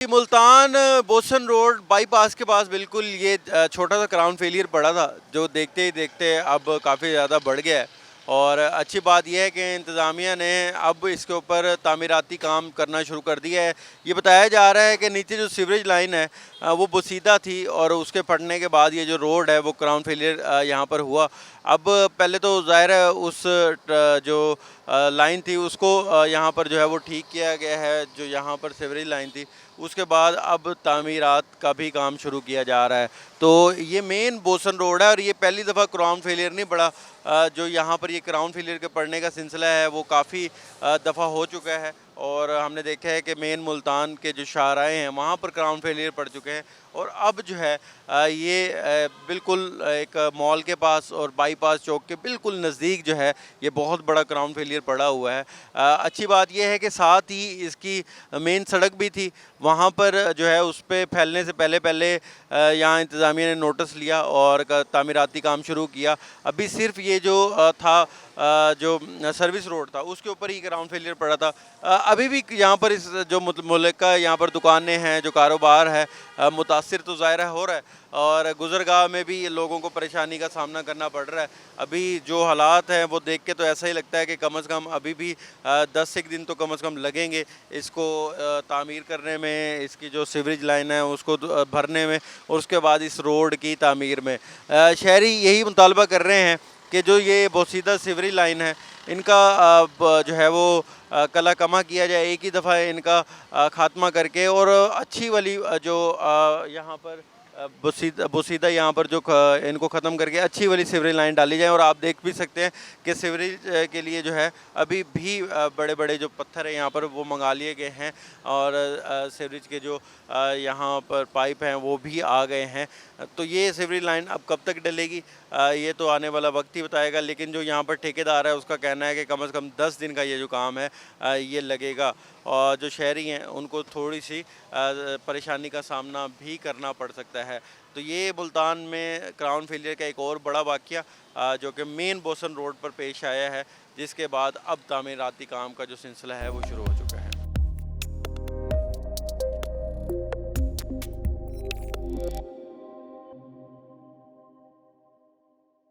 Multan boson road bypass के पास बिल्कुल ये छोटा सा क्राउन फेलियर पड़ा था, जो देखते ही देखते अब काफ़ी ज़्यादा बढ़ गया है। और अच्छी बात यह है कि इंतज़ामिया ने अब इसके ऊपर तामीराती काम करना शुरू कर दिया है। ये बताया जा रहा है कि नीचे जो सीवरेज लाइन है वो बोसीदा थी और उसके फटने के बाद ये जो रोड है वो क्राउन फेलियर यहाँ पर हुआ। अब पहले तो ज़ाहिर है उस जो लाइन थी उसको यहाँ पर जो है वो ठीक किया गया है, जो यहाँ पर सीवरेज लाइन थी। उसके बाद अब तामीरात का भी काम शुरू किया जा रहा है। तो ये मेन बोसन रोड है और ये पहली दफ़ा क्राउन फेलियर नहीं पड़ा। जो यहाँ पर ये क्राउन फेलियर के पड़ने का सिलसिला है वो काफ़ी दफ़ा हो चुका है और हमने देखा है कि मेन मुल्तान के जो शाहराए हैं वहाँ पर क्राउन फेलियर पड़ चुके हैं। और अब जो है ये बिल्कुल एक मॉल के पास और बाईपास चौक के बिल्कुल नज़दीक जो है ये बहुत बड़ा क्राउन फेलियर पड़ा हुआ है। अच्छी बात यह है कि साथ ही इसकी मेन सड़क भी थी, वहाँ पर जो है उस पर फैलने से पहले यहाँ इंतज़ामिया ने नोटिस लिया और तामीराती काम शुरू किया। अभी सिर्फ ये जो था जो सर्विस रोड था उसके ऊपर ही ग्राउंड फेलियर पड़ा था। अभी भी यहाँ पर इस जो मुल्क का यहाँ पर दुकानें हैं, जो कारोबार है, मुतासिर तो ज़ाहिर हो रहा है और गुज़रगाह में भी लोगों को परेशानी का सामना करना पड़ रहा है। अभी जो हालात हैं वो देख के तो ऐसा ही लगता है कि कम से कम अभी भी 10 एक दिन तो कम से कम लगेंगे इसको तामीर करने में, इसकी जो सीवरेज लाइन है उसको भरने में और उसके बाद इस रोड की तामीर में। शहरी यही मुतालबा कर रहे हैं कि जो ये बोसीदा सीवरेज लाइन है इनका जो है वो कला कमा किया जाए, एक ही दफ़ा इनका ख़ात्मा करके और अच्छी वाली जो यहाँ पर बोसीदा यहाँ पर जो इनको ख़त्म करके अच्छी वाली सीवरेज लाइन डाली जाए। और आप देख भी सकते हैं कि सीवरेज के लिए जो है अभी भी बड़े बड़े जो पत्थर है यहाँ पर वो मंगा लिए गए हैं और सीवरेज के जो यहाँ पर पाइप हैं वो भी आ गए हैं। तो ये सीवरेज लाइन अब कब तक डलेगी ये तो आने वाला वक्त ही बताएगा, लेकिन जो यहाँ पर ठेकेदार है उसका कहना है कि कम से कम 10 दिन का ये जो काम है ये लगेगा और जो शहरी हैं उनको थोड़ी सी परेशानी का सामना भी करना पड़ सकता है। तो ये मुल्तान में क्राउन फेलियर का एक और बड़ा वाक़या जो कि मेन बोसन रोड पर पेश आया है, जिसके बाद अब तामीराती काम का जो सिलसिला है वो शुरू हो चुका है।